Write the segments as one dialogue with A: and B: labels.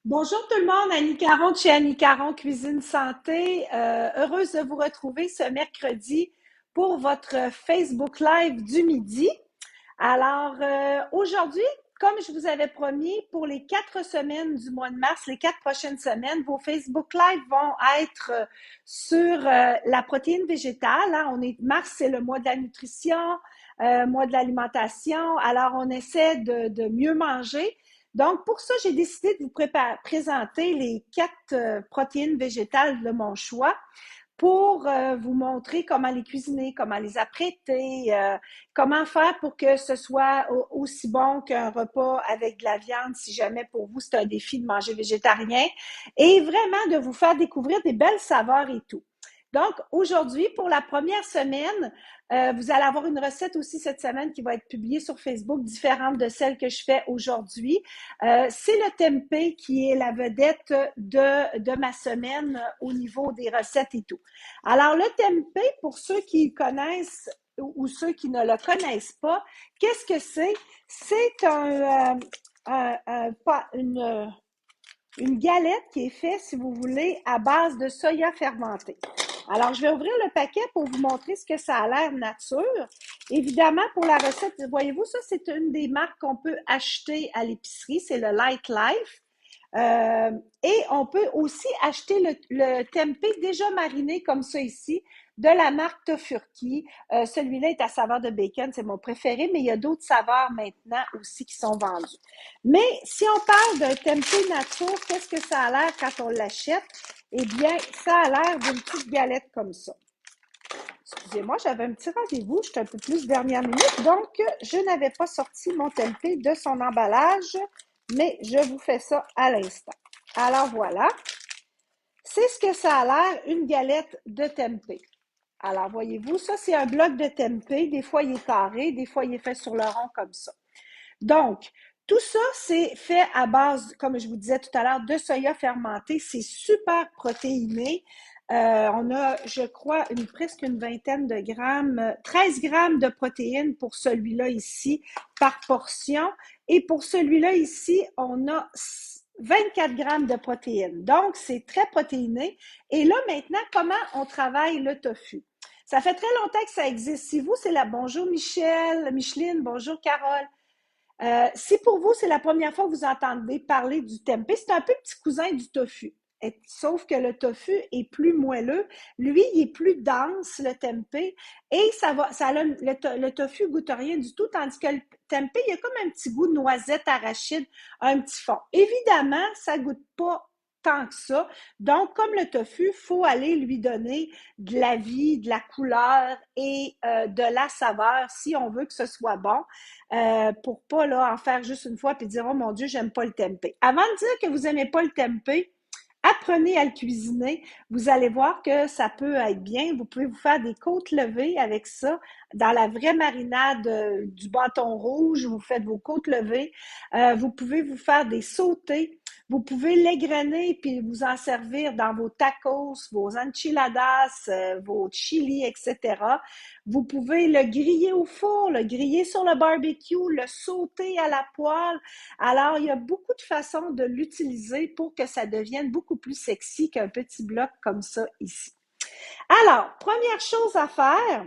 A: Bonjour tout le monde, Annie Caron de chez Annie Caron Cuisine Santé. Heureuse de vous retrouver ce mercredi pour votre Facebook Live du midi. Alors, aujourd'hui, comme je vous avais promis, pour les 4 semaines du mois de mars, les 4 prochaines semaines, vos Facebook Live vont être sur la protéine végétale. Hein. Mars, c'est le mois de la nutrition, mois de l'alimentation. Alors, on essaie de mieux manger. Donc, pour ça, j'ai décidé de vous présenter les 4 protéines végétales de mon choix pour vous montrer comment les cuisiner, comment les apprêter, comment faire pour que ce soit aussi bon qu'un repas avec de la viande, si jamais pour vous c'est un défi de manger végétarien, et vraiment de vous faire découvrir des belles saveurs et tout. Donc, aujourd'hui, pour la première semaine, vous allez avoir une recette aussi cette semaine qui va être publiée sur Facebook, différente de celle que je fais aujourd'hui. C'est le tempeh qui est la vedette de ma semaine au niveau des recettes et tout. Alors, le tempeh, pour ceux qui connaissent ou ceux qui ne le connaissent pas, qu'est-ce que c'est? C'est une galette qui est faite, si vous voulez, à base de soya fermenté. Alors, je vais ouvrir le paquet pour vous montrer ce que ça a l'air nature. Évidemment, pour la recette, voyez-vous, ça, c'est une des marques qu'on peut acheter à l'épicerie. C'est le Light Life. Euh, et on peut aussi acheter le tempeh déjà mariné comme ça ici, de la marque Tofurky. Celui-là est à saveur de bacon, c'est mon préféré, mais il y a d'autres saveurs maintenant aussi qui sont vendues. Mais si on parle d'un tempeh nature, qu'est-ce que ça a l'air quand on l'achète? Eh bien, ça a l'air d'une petite galette comme ça. Excusez-moi, j'avais un petit rendez-vous, j'étais un peu plus dernière minute, donc je n'avais pas sorti mon tempeh de son emballage, mais je vous fais ça à l'instant. Alors voilà, c'est ce que ça a l'air, une galette de tempeh. Alors voyez-vous, ça c'est un bloc de tempeh, des fois il est carré, des fois il est fait sur le rond comme ça. Donc, tout ça, c'est fait à base, comme je vous disais tout à l'heure, de soya fermenté. C'est super protéiné. On a, je crois, presque une vingtaine de grammes, 13 grammes de protéines pour celui-là ici par portion. Et pour celui-là ici, on a 24 grammes de protéines. Donc, c'est très protéiné. Et là, maintenant, comment on travaille le tofu? Ça fait très longtemps que ça existe. Si vous, c'est la bonjour Micheline, bonjour Carole. Si pour vous, c'est la première fois que vous entendez parler du tempeh, c'est un peu petit cousin du tofu. Sauf que le tofu est plus moelleux. Lui, il est plus dense, le tempeh, et le tofu goûte rien du tout, tandis que le tempeh, il y a comme un petit goût de noisette arachide, un petit fond. Évidemment, ça goûte pas tant que ça. Donc, comme le tofu, il faut aller lui donner de la vie, de la couleur et de la saveur si on veut que ce soit bon, pour pas là, en faire juste une fois puis dire « Oh mon Dieu, j'aime pas le tempeh ». Avant de dire que vous aimez pas le tempeh, apprenez à le cuisiner. Vous allez voir que ça peut être bien. Vous pouvez vous faire des côtes levées avec ça. Dans la vraie marinade du bâton rouge, vous faites vos côtes levées. Vous pouvez vous faire des sautés. Vous pouvez l'égrener puis vous en servir dans vos tacos, vos enchiladas, vos chilis, etc. Vous pouvez le griller au four, le griller sur le barbecue, le sauter à la poêle. Alors, il y a beaucoup de façons de l'utiliser pour que ça devienne beaucoup plus sexy qu'un petit bloc comme ça ici. Alors, première chose à faire,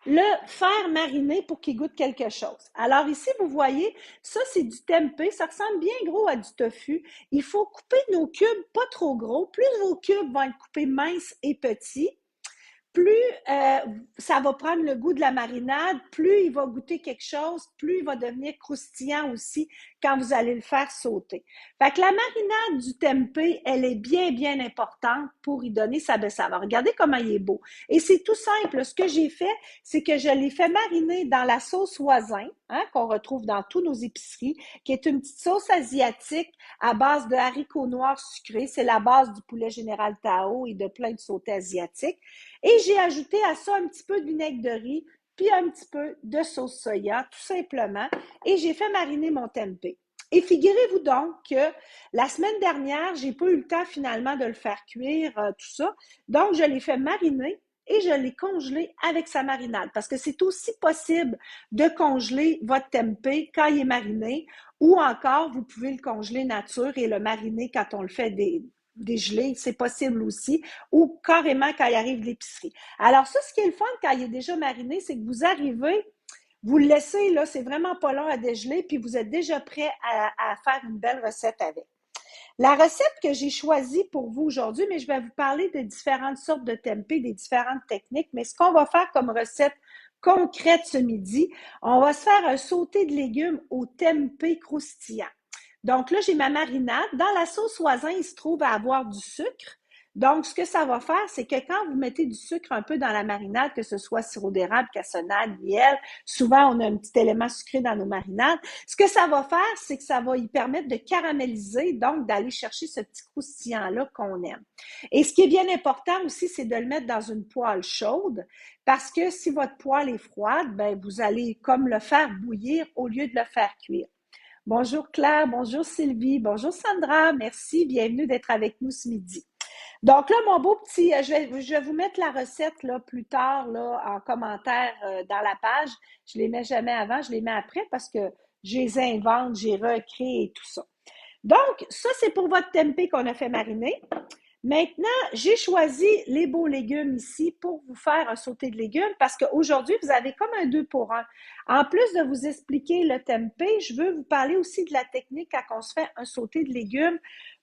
A: le faire mariner pour qu'il goûte quelque chose. Alors ici, vous voyez, ça c'est du tempeh, ça ressemble bien gros à du tofu. Il faut couper nos cubes pas trop gros. Plus vos cubes vont être coupés minces et petits, plus ça va prendre le goût de la marinade, plus il va goûter quelque chose, plus il va devenir croustillant aussi quand vous allez le faire sauter. Fait que la marinade du tempeh, elle est bien, bien importante pour y donner sa belle saveur. Regardez comment il est beau. Et c'est tout simple. Ce que j'ai fait, c'est que je l'ai fait mariner dans la sauce voisin, hein, qu'on retrouve dans tous nos épiceries, qui est une petite sauce asiatique à base de haricots noirs sucrés. C'est la base du poulet général Tao et de plein de sautés asiatiques. Et j'ai ajouté à ça un petit peu de vinaigre de riz, puis un petit peu de sauce soya, tout simplement. Et j'ai fait mariner mon tempeh. Et figurez-vous donc que la semaine dernière, j'ai pas eu le temps finalement de le faire cuire, tout ça. Donc, je l'ai fait mariner et je l'ai congelé avec sa marinade. Parce que c'est aussi possible de congeler votre tempeh quand il est mariné ou encore, vous pouvez le congeler nature et le mariner quand on le fait dégeler, c'est possible aussi, ou carrément quand il arrive de l'épicerie. Alors ça, ce qui est le fun quand il est déjà mariné, c'est que vous arrivez, vous le laissez, là, c'est vraiment pas long à dégeler, puis vous êtes déjà prêt à faire une belle recette avec. La recette que j'ai choisie pour vous aujourd'hui, mais je vais vous parler de différentes sortes de tempeh, des différentes techniques, mais ce qu'on va faire comme recette concrète ce midi, on va se faire un sauté de légumes au tempeh croustillant. Donc là, j'ai ma marinade. Dans la sauce voisin, il se trouve à avoir du sucre. Donc, ce que ça va faire, c'est que quand vous mettez du sucre un peu dans la marinade, que ce soit sirop d'érable, cassonade, miel, souvent on a un petit élément sucré dans nos marinades, ce que ça va faire, c'est que ça va y permettre de caraméliser, donc d'aller chercher ce petit croustillant-là qu'on aime. Et ce qui est bien important aussi, c'est de le mettre dans une poêle chaude, parce que si votre poêle est froide, ben vous allez comme le faire bouillir au lieu de le faire cuire. Bonjour Claire, bonjour Sylvie, bonjour Sandra, merci, bienvenue d'être avec nous ce midi. Donc là, mon beau petit, je vais vous mettre la recette là, plus tard là, en commentaire dans la page. Je les mets jamais avant, je les mets après parce que je les invente, j'ai recréé et tout ça. Donc, ça, c'est pour votre tempeh qu'on a fait mariner. Maintenant, j'ai choisi les beaux légumes ici pour vous faire un sauté de légumes parce qu'aujourd'hui, vous avez comme un 2 pour 1. En plus de vous expliquer le tempeh, je veux vous parler aussi de la technique quand on se fait un sauté de légumes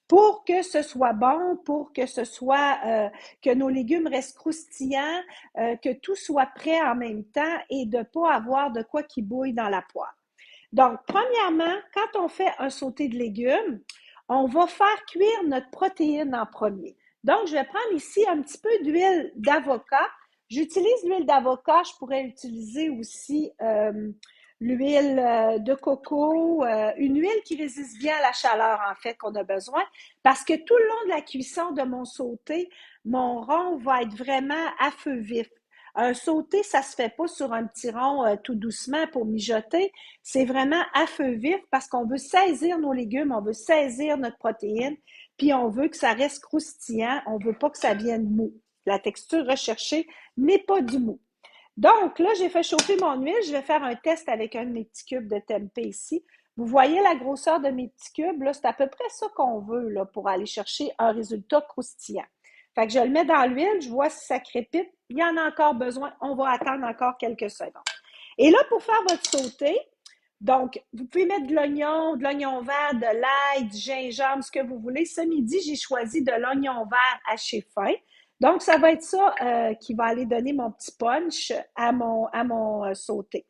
A: pour que ce soit bon, pour que ce soit que nos légumes restent croustillants, que tout soit prêt en même temps et de ne pas avoir de quoi qui bouille dans la poêle. Donc, premièrement, quand on fait un sauté de légumes, on va faire cuire notre protéine en premier. Donc, je vais prendre ici un petit peu d'huile d'avocat. J'utilise l'huile d'avocat, je pourrais utiliser aussi l'huile de coco, une huile qui résiste bien à la chaleur, en fait, qu'on a besoin, parce que tout le long de la cuisson de mon sauté, mon rond va être vraiment à feu vif. Un sauté, ça se fait pas sur un petit rond tout doucement pour mijoter. C'est vraiment à feu vif parce qu'on veut saisir nos légumes, on veut saisir notre protéine, puis on veut que ça reste croustillant, on veut pas que ça vienne mou. La texture recherchée n'est pas du mou. Donc, là, j'ai fait chauffer mon huile. Je vais faire un test avec un de mes petits cubes de tempeh ici. Vous voyez la grosseur de mes petits cubes? Là, c'est à peu près ça qu'on veut là, pour aller chercher un résultat croustillant. Fait que je le mets dans l'huile, je vois si ça crépite. Il y en a encore besoin. On va attendre encore quelques secondes. Et là, pour faire votre sauté, donc, vous pouvez mettre de l'oignon vert, de l'ail, du gingembre, ce que vous voulez. Ce midi, j'ai choisi de l'oignon vert haché fin. Donc, ça va être ça qui va aller donner mon petit punch à mon sauté.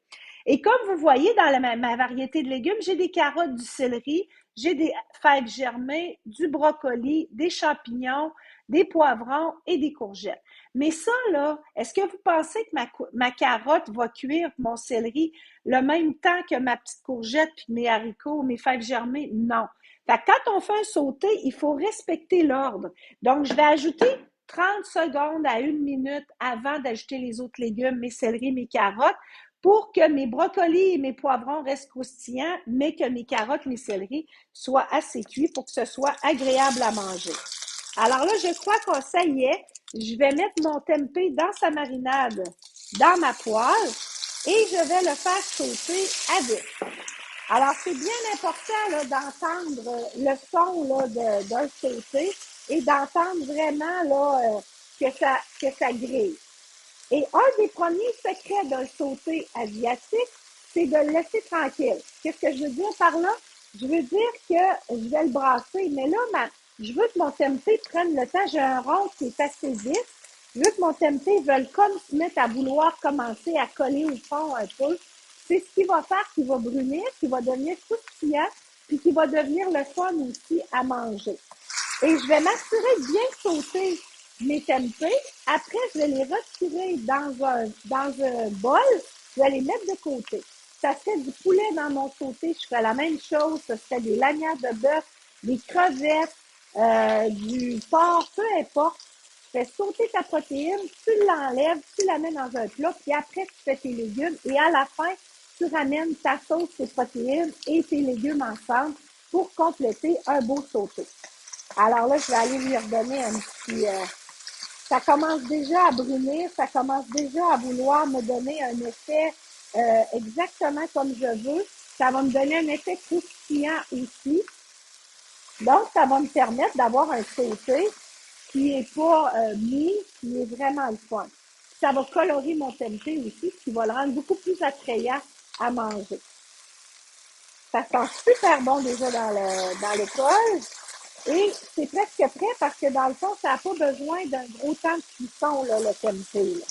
A: Et comme vous voyez dans ma variété de légumes, j'ai des carottes, du céleri, j'ai des fèves germées, du brocoli, des champignons, des poivrons et des courgettes. Mais ça, là, est-ce que vous pensez que ma carotte va cuire mon céleri le même temps que ma petite courgette, puis mes haricots, mes fèves germées? Non. Fait que quand on fait un sauté, il faut respecter l'ordre. Donc, je vais ajouter 30 secondes à 1 minute avant d'ajouter les autres légumes, mes céleris, mes carottes, pour que mes brocolis et mes poivrons restent croustillants, mais que mes carottes, mes céleris soient assez cuits pour que ce soit agréable à manger. Alors là, je crois que ça y est, je vais mettre mon tempeh dans sa marinade, dans ma poêle, et je vais le faire sauter à vif. Alors, c'est bien important là, d'entendre le son là, d'un sauté et d'entendre vraiment là, que ça grille. Et un des premiers secrets d'un sauté asiatique, c'est de le laisser tranquille. Qu'est-ce que je veux dire par là? Je veux dire que je vais le brasser, mais là, je veux que mon tempeh prenne le temps. J'ai un rond qui est assez vif. Je veux que mon tempeh veuille comme se mettre à vouloir commencer à coller au fond un peu. C'est ce qui va faire qu'il va brunir, qu'il va devenir croustillant, puis qu'il va devenir le fun aussi à manger. Et je vais m'assurer de bien sauter mes tempeh. Après, je vais les retirer dans un bol. Je vais les mettre de côté. Ça serait du poulet dans mon sauté. Je ferais la même chose. Ce serait des lanières de bœuf, des crevettes, du porc, peu importe. Tu fais sauter ta protéine, tu l'enlèves, tu la mets dans un plat, puis après, tu fais tes légumes. Et à la fin, tu ramènes ta sauce, tes protéines et tes légumes ensemble pour compléter un beau sauté. Alors là, je vais aller lui redonner un petit... ça commence déjà à brunir, ça commence déjà à vouloir me donner un effet exactement comme je veux. Ça va me donner un effet croustillant aussi. Donc, ça va me permettre d'avoir un sauté qui est pas mou, qui est vraiment le fun. Ça va colorer mon tempeh aussi, ce qui va le rendre beaucoup plus attrayant à manger. Ça sent super bon déjà dans l'école. Et c'est presque prêt parce que dans le fond, ça n'a pas besoin d'un gros temps de cuisson, là, le tempeh. Là.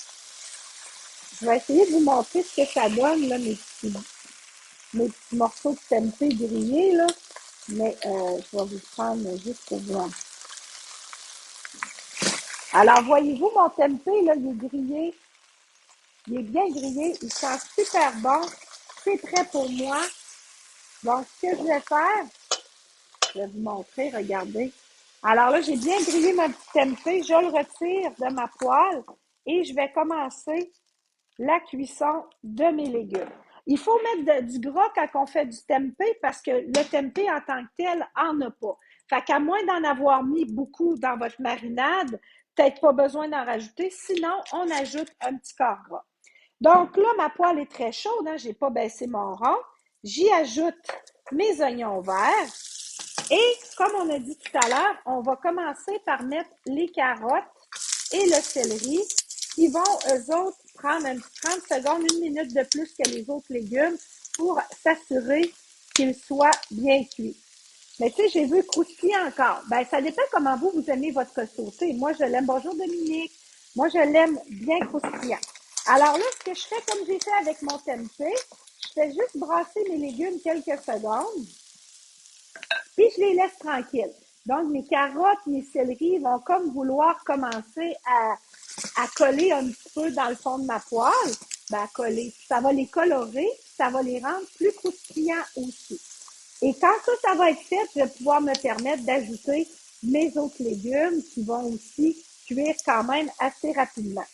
A: Je vais essayer de vous montrer ce que ça donne, là, mes petits morceaux de tempeh grillés, là. Mais je vais vous prendre juste pour voir. Alors, voyez-vous, mon tempeh, là, il est grillé. Il est bien grillé. Il sent super bon. C'est prêt pour moi. Donc, ce que je vais faire, je vais vous montrer, regardez. Alors là, j'ai bien grillé mon petit tempeh. Je le retire de ma poêle et je vais commencer la cuisson de mes légumes. Il faut mettre du gras quand on fait du tempeh parce que le tempeh en tant que tel en a pas. Fait qu'à moins d'en avoir mis beaucoup dans votre marinade, peut-être pas besoin d'en rajouter. Sinon, on ajoute un petit quart gras. Donc là, ma poêle est très chaude, hein, j'ai pas baissé mon rond. J'y ajoute mes oignons verts. Et comme on a dit tout à l'heure, on va commencer par mettre les carottes et le céleri qui vont, eux autres, prendre un petit 30 secondes, une minute de plus que les autres légumes pour s'assurer qu'ils soient bien cuits. Mais tu sais, j'ai vu croustillant encore. Ben, ça dépend comment vous aimez votre sauté. Moi, je l'aime. Bonjour Dominique. Moi, je l'aime bien croustillant. Alors là, ce que je fais, comme j'ai fait avec mon tempeh, je fais juste brasser mes légumes quelques secondes. Puis je les laisse tranquilles. Donc, mes carottes, mes céleris vont comme vouloir commencer à coller un petit peu dans le fond de ma poêle. Ben, à coller. Ça va les colorer, ça va les rendre plus croustillants aussi. Et quand ça va être fait, je vais pouvoir me permettre d'ajouter mes autres légumes qui vont aussi cuire quand même assez rapidement.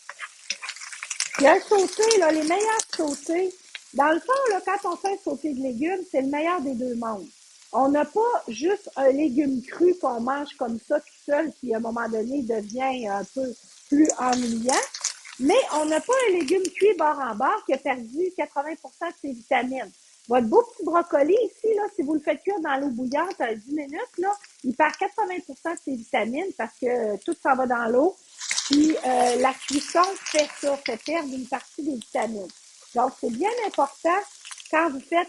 A: Le sauté, là, les meilleurs sautés, dans le fond, là, quand on fait un sauté de légumes, c'est le meilleur des deux mondes. On n'a pas juste un légume cru qu'on mange comme ça tout seul, qui à un moment donné devient un peu plus ennuyant, mais on n'a pas un légume cuit bord en bord qui a perdu 80% de ses vitamines. Votre beau petit brocoli ici, là, si vous le faites cuire dans l'eau bouillante 10 minutes, là, il perd 80% de ses vitamines parce que tout s'en va dans l'eau. Puis la cuisson fait ça, fait perdre une partie des vitamines. Donc, c'est bien important quand vous faites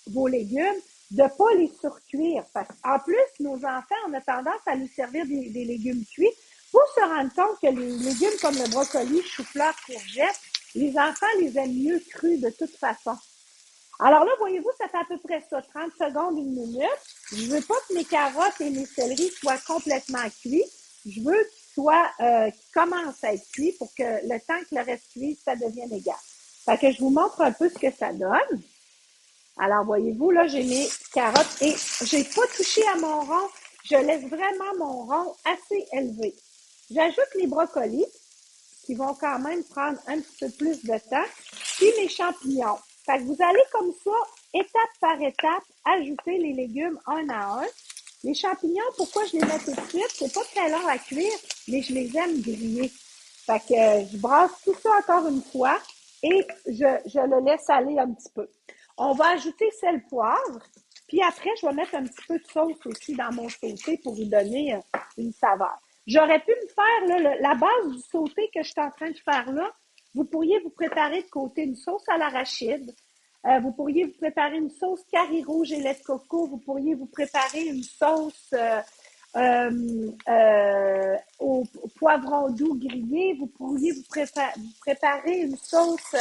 A: vos légumes de ne pas les surcuire. Parce qu'en plus, nos enfants, on a tendance à nous servir des légumes cuits pour se rendre compte que les légumes comme le brocoli, chou-fleur, courgettes, les enfants les aiment mieux crus de toute façon. Alors là, voyez-vous, ça fait à peu près ça, 30 secondes, une minute. Je veux pas que mes carottes et mes céleris soient complètement cuits. Je veux qu'ils commencent à être cuits pour que le temps que le reste cuit, ça devienne égal. Fait que je vous montre un peu ce que ça donne. Alors, voyez-vous, là, j'ai mes carottes et j'ai pas touché à mon rond. Je laisse vraiment mon rond assez élevé. J'ajoute les brocolis qui vont quand même prendre un petit peu plus de temps, puis mes champignons. Fait que vous allez comme ça, étape par étape, ajouter les légumes un à un. Les champignons, pourquoi je les mets tout de suite? C'est pas très long à cuire, mais je les aime griller. Fait que je brasse tout ça encore une fois et je le laisse aller un petit peu. On va ajouter sel, poivre, puis après, je vais mettre un petit peu de sauce aussi dans mon sauté pour lui donner une saveur. J'aurais pu me faire là, la base du sauté que je suis en train de faire là. Vous pourriez vous préparer de côté une sauce à l'arachide. Vous pourriez vous préparer une sauce curry rouge et lait de coco. Vous pourriez vous préparer une sauce au poivron doux grillé. Vous pourriez vous préparer une sauce,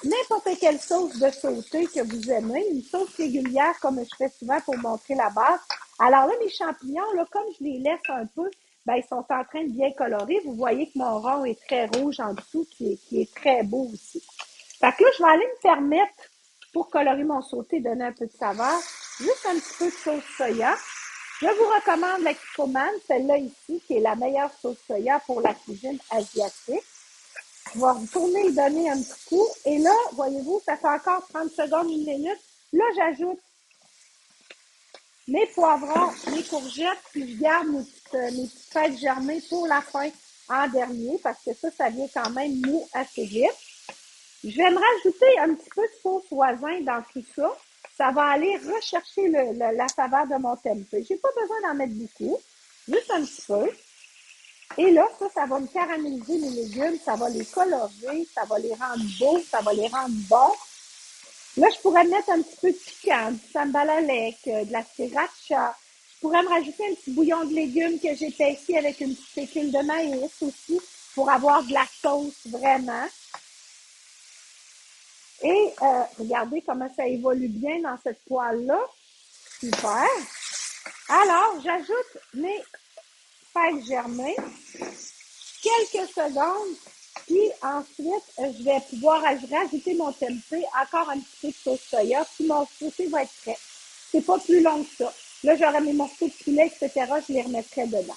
A: n'importe quelle sauce de sauté que vous aimez, une sauce régulière comme je fais souvent pour montrer la base. Alors là, mes champignons, là, comme je les laisse un peu, ben, ils sont en train de bien colorer. Vous voyez que mon rond est très rouge en dessous, qui est très beau aussi. Fait que là, je vais aller me permettre, pour colorer mon sauté, donner un peu de saveur, juste un petit peu de sauce soya. Je vous recommande la Kikkoman, celle-là ici, qui est la meilleure sauce soya pour la cuisine asiatique. Je vais retourner et donner un petit coup. Et là, voyez-vous, ça fait encore 30 secondes, une minute. Là, j'ajoute mes poivrons, mes courgettes, puis je garde mes petites fèves germées pour la fin en dernier, parce que ça vient quand même mou assez vite. Je vais me rajouter un petit peu de sauce voisin dans tout ça. Ça va aller rechercher la saveur de mon tempeh. J'ai pas besoin d'en mettre beaucoup, juste un petit peu. Et là, ça va me caraméliser les légumes, ça va les colorer, ça va les rendre beaux, ça va les rendre bons. Là, je pourrais mettre un petit peu de piquant, du sambal alec, de la sriracha. Je pourrais me rajouter un petit bouillon de légumes que j'ai épaissi avec une petite fécule de maïs aussi pour avoir de la sauce vraiment. Et regardez comment ça évolue bien dans cette poêle-là. Super. Alors, j'ajoute mes fèves germées, quelques secondes, puis ensuite, je vais pouvoir rajouter mon tempeh, encore un petit peu de sauce soya, puis mon sauté va être prêt. C'est pas plus long que ça. Là, j'aurai mes morceaux de poulet, etc., je les remettrai dedans.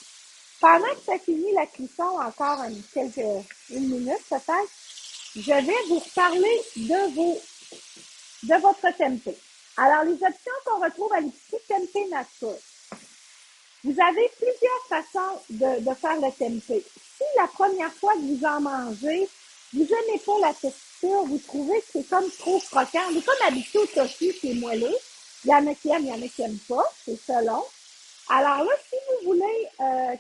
A: Pendant que ça finit la cuisson, encore une minute peut-être, je vais vous parler de votre tempeh. Alors, les options qu'on retrouve à l'épicerie Tempeh Nature. Vous avez plusieurs façons de faire le tempeh. Si la première fois que vous en mangez, vous n'aimez pas la texture, vous trouvez que c'est comme trop croquant, on est comme habitué au tofu qui est moelleux. Il y en a qui aiment, il y en a qui n'aiment pas, c'est selon. Alors là, si vous voulez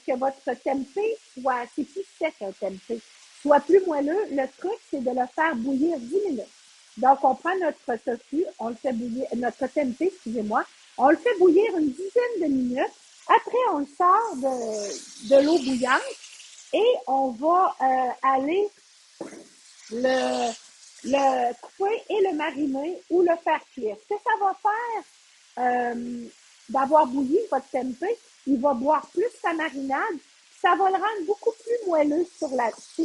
A: que votre tempeh soit, c'est plus sec un tempeh, soit plus moelleux, le truc, c'est de le faire bouillir 10 minutes. Donc, on prend notre tofu, on le fait bouillir, notre tempeh, excusez-moi, on le fait bouillir une dizaine de minutes. Après, on le sort de l'eau bouillante et on va aller le couper et le mariner ou le faire cuire. Ce que ça va faire d'avoir bouilli votre tempeh, il va boire plus sa marinade, ça va le rendre beaucoup plus moelleux sous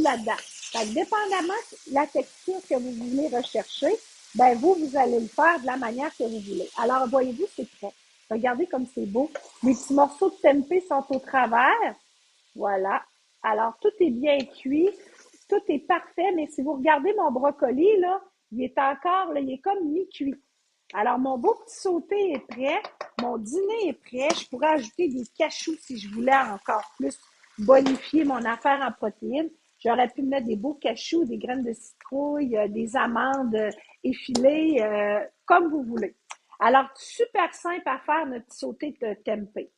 A: la dent. Fait que dépendamment de la texture que vous voulez rechercher, ben vous allez le faire de la manière que vous voulez. Alors, voyez-vous, c'est prêt. Regardez comme c'est beau. Les petits morceaux de tempeh sont au travers. Voilà. Alors, tout est bien cuit. Tout est parfait, mais si vous regardez mon brocoli, là, il est encore, là, il est comme mi-cuit. Alors, mon beau petit sauté est prêt. Mon dîner est prêt. Je pourrais ajouter des cachous si je voulais encore plus bonifier mon affaire en protéines. J'aurais pu mettre des beaux cachous, des graines de citrouille, des amandes effilées, comme vous voulez. Alors, super simple à faire, notre petit sauté de tempeh.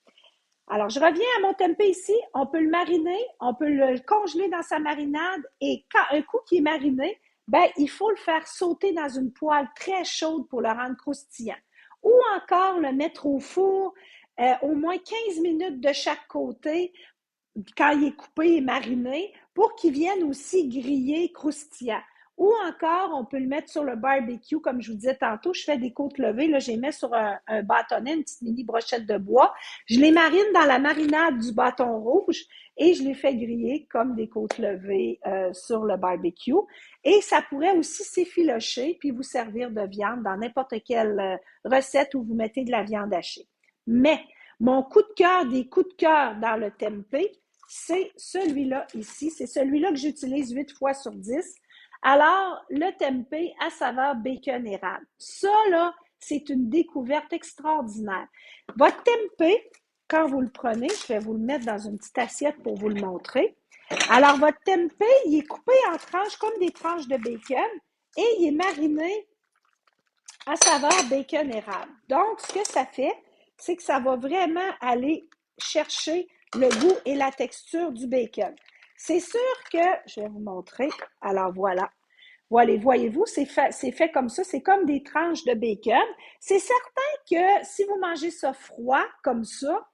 A: Alors, je reviens à mon tempeh ici. On peut le mariner, on peut le congeler dans sa marinade et quand un coup qui est mariné, ben, il faut le faire sauter dans une poêle très chaude pour le rendre croustillant. Ou encore le mettre au four au moins 15 minutes de chaque côté quand il est coupé et mariné pour qu'il vienne aussi griller croustillant. Ou encore, on peut le mettre sur le barbecue, comme je vous disais tantôt, je fais des côtes levées, là, je les mets sur un bâtonnet, une petite mini brochette de bois. Je les marine dans la marinade du bâton rouge et je les fais griller comme des côtes levées sur le barbecue. Et ça pourrait aussi s'effilocher puis vous servir de viande dans n'importe quelle recette où vous mettez de la viande hachée. Mais mon coup de cœur des coups de cœur dans le tempeh, c'est celui-là ici. C'est celui-là que j'utilise 8 fois sur 10. Alors, le tempeh à saveur bacon érable. Ça, là, c'est une découverte extraordinaire. Votre tempeh, quand vous le prenez, je vais vous le mettre dans une petite assiette pour vous le montrer. Alors, votre tempeh, il est coupé en tranches comme des tranches de bacon et il est mariné à saveur bacon érable. Donc, ce que ça fait, c'est que ça va vraiment aller chercher le goût et la texture du bacon. C'est sûr que, je vais vous montrer, alors voilà. Voilà, voyez-vous, c'est fait comme ça, c'est comme des tranches de bacon. C'est certain que si vous mangez ça froid, comme ça,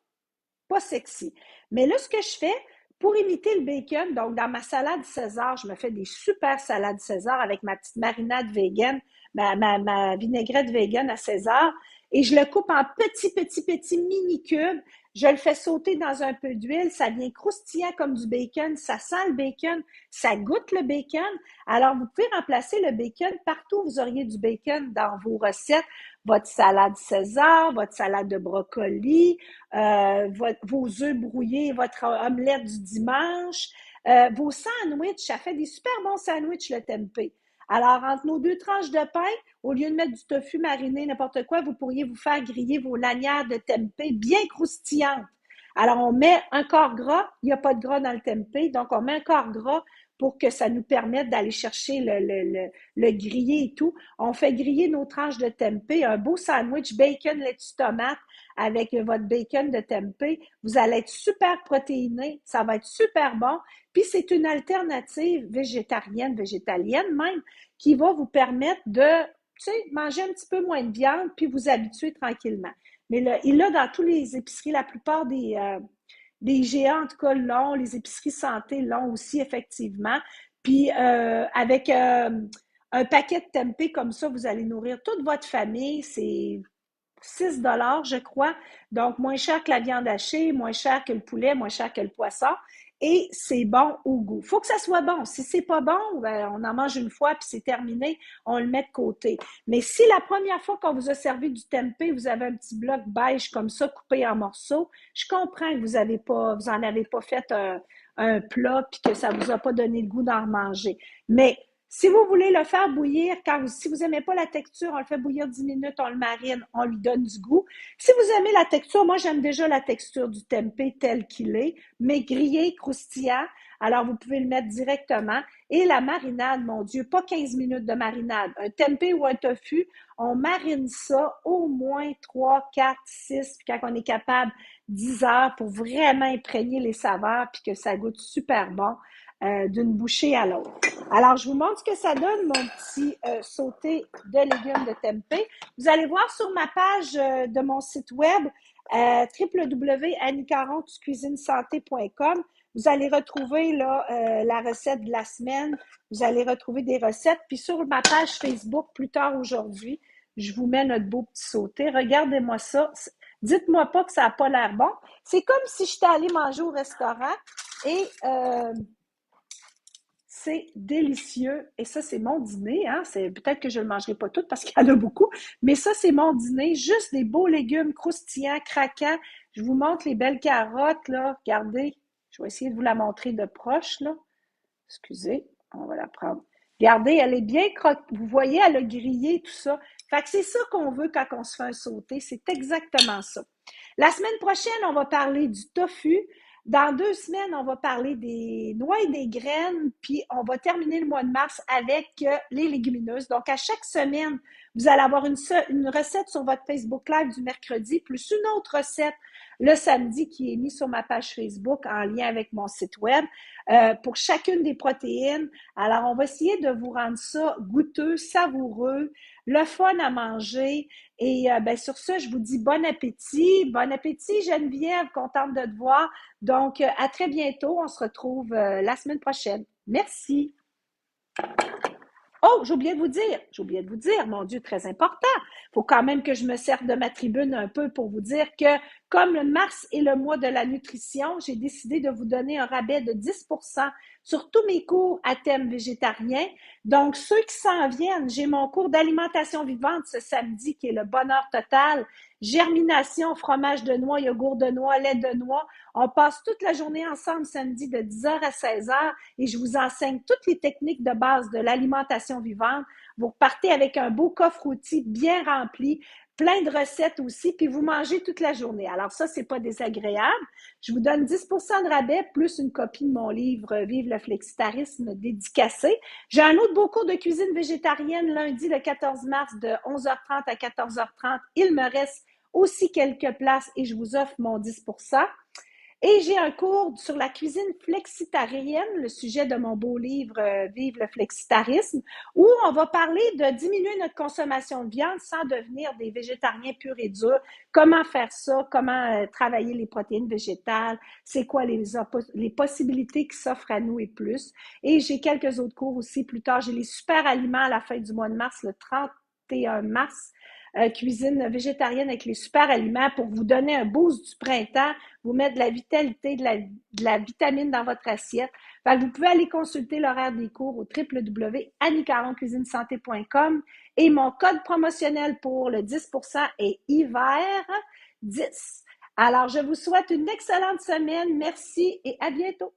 A: pas sexy. Mais là, ce que je fais, pour imiter le bacon, donc dans ma salade César, je me fais des super salades César avec ma petite marinade vegan, ma vinaigrette vegan à César, et je le coupe en petits mini cubes. Je le fais sauter dans un peu d'huile, ça vient croustillant comme du bacon, ça sent le bacon, ça goûte le bacon. Alors, vous pouvez remplacer le bacon partout où vous auriez du bacon dans vos recettes, votre salade César, votre salade de brocoli, vos œufs brouillés, votre omelette du dimanche, vos sandwichs, ça fait des super bons sandwichs, le tempeh. Alors, entre nos deux tranches de pain, au lieu de mettre du tofu mariné, n'importe quoi, vous pourriez vous faire griller vos lanières de tempeh bien croustillantes. Alors, on met un quart gras, il n'y a pas de gras dans le tempeh, donc on met un quart gras pour que ça nous permette d'aller chercher le grillé et tout. On fait griller nos tranches de tempeh, un beau sandwich bacon, laitue, tomate avec votre bacon de tempeh. Vous allez être super protéiné, ça va être super bon. Puis c'est une alternative végétarienne, végétalienne même, qui va vous permettre de, tu sais, manger un petit peu moins de viande puis vous habituer tranquillement. Mais là, il l'a dans tous les épiceries, la plupart des géants, en tout cas, l'ont, les épiceries santé l'ont aussi, effectivement. Puis avec un paquet de tempeh comme ça, vous allez nourrir toute votre famille. C'est 6 $ je crois. Donc, moins cher que la viande hachée, moins cher que le poulet, moins cher que le poisson. Et c'est bon au goût. Il faut que ça soit bon. Si c'est pas bon, ben, on en mange une fois puis c'est terminé, on le met de côté. Mais si la première fois qu'on vous a servi du tempeh, vous avez un petit bloc beige comme ça, coupé en morceaux, je comprends que vous en avez pas fait un plat puis que ça vous a pas donné le goût d'en manger. Mais si vous voulez le faire bouillir, si vous n'aimez pas la texture, on le fait bouillir 10 minutes, on le marine, on lui donne du goût. Si vous aimez la texture, moi j'aime déjà la texture du tempeh tel qu'il est, mais grillé, croustillant. Alors vous pouvez le mettre directement. Et la marinade, mon Dieu, pas 15 minutes de marinade. Un tempeh ou un tofu, on marine ça au moins 3, 4, 6, puis quand on est capable, 10 heures pour vraiment imprégner les saveurs puis que ça goûte super bon d'une bouchée à l'autre. Alors, je vous montre ce que ça donne, mon petit sauté de légumes de tempeh. Vous allez voir sur ma page de mon site web, www.anniecaron-cuisinesanté.com. Vous allez retrouver là, la recette de la semaine. Vous allez retrouver des recettes. Puis sur ma page Facebook, plus tard aujourd'hui, je vous mets notre beau petit sauté. Regardez-moi ça. Dites-moi pas que ça n'a pas l'air bon. C'est comme si j'étais allée manger au restaurant et c'est délicieux. Et ça, c'est mon dîner. Hein? Peut-être que je ne le mangerai pas tout parce qu'il y en a beaucoup. Mais ça, c'est mon dîner. Juste des beaux légumes croustillants, craquants. Je vous montre les belles carottes. Là. Regardez. Je vais essayer de vous la montrer de proche. Là. Excusez. On va la prendre. Regardez, elle est bien croquante. Vous voyez, elle a grillé tout ça. Fait que c'est ça qu'on veut quand on se fait un sauté. C'est exactement ça. La semaine prochaine, on va parler du tofu. Dans 2 semaines, on va parler des noix et des graines, puis on va terminer le mois de mars avec les légumineuses. Donc, à chaque semaine, vous allez avoir une recette sur votre Facebook Live du mercredi, plus une autre recette le samedi qui est mise sur ma page Facebook en lien avec mon site web pour chacune des protéines. Alors, on va essayer de vous rendre ça goûteux, savoureux, le fun à manger. Et sur ça, je vous dis bon appétit. Bon appétit, Geneviève, contente de te voir. Donc, à très bientôt. On se retrouve la semaine prochaine. Merci. Oh, j'ai oublié de vous dire, mon Dieu, très important. Il faut quand même que je me serve de ma tribune un peu pour vous dire que comme le mars est le mois de la nutrition, j'ai décidé de vous donner un rabais de 10% sur tous mes cours à thème végétarien. Donc, ceux qui s'en viennent, j'ai mon cours d'alimentation vivante ce samedi qui est le bonheur total. Germination, fromage de noix, yogourt de noix, lait de noix. On passe toute la journée ensemble samedi de 10h à 16h et je vous enseigne toutes les techniques de base de l'alimentation vivante. Vous repartez avec un beau coffre-outils bien rempli, plein de recettes aussi, puis vous mangez toute la journée. Alors ça, c'est pas désagréable. Je vous donne 10% de rabais plus une copie de mon livre Vive le flexitarisme dédicacé. J'ai un autre beau cours de cuisine végétarienne lundi le 14 mars de 11h30 à 14h30. Il me reste aussi quelques places et je vous offre mon 10%. Et j'ai un cours sur la cuisine flexitarienne, le sujet de mon beau livre Vive le flexitarisme, où on va parler de diminuer notre consommation de viande sans devenir des végétariens purs et durs. Comment faire ça? Comment travailler les protéines végétales? C'est quoi les possibilités qui s'offrent à nous et plus? Et j'ai quelques autres cours aussi plus tard. J'ai les super aliments à la fin du mois de mars, le 31 mars. Cuisine végétarienne avec les super aliments pour vous donner un boost du printemps, vous mettre de la vitalité, de la vitamine dans votre assiette. Fait que vous pouvez aller consulter l'horaire des cours au www.anniecaroncuisinesanté.com et mon code promotionnel pour le 10% est hiver 10. Alors, je vous souhaite une excellente semaine. Merci et à bientôt.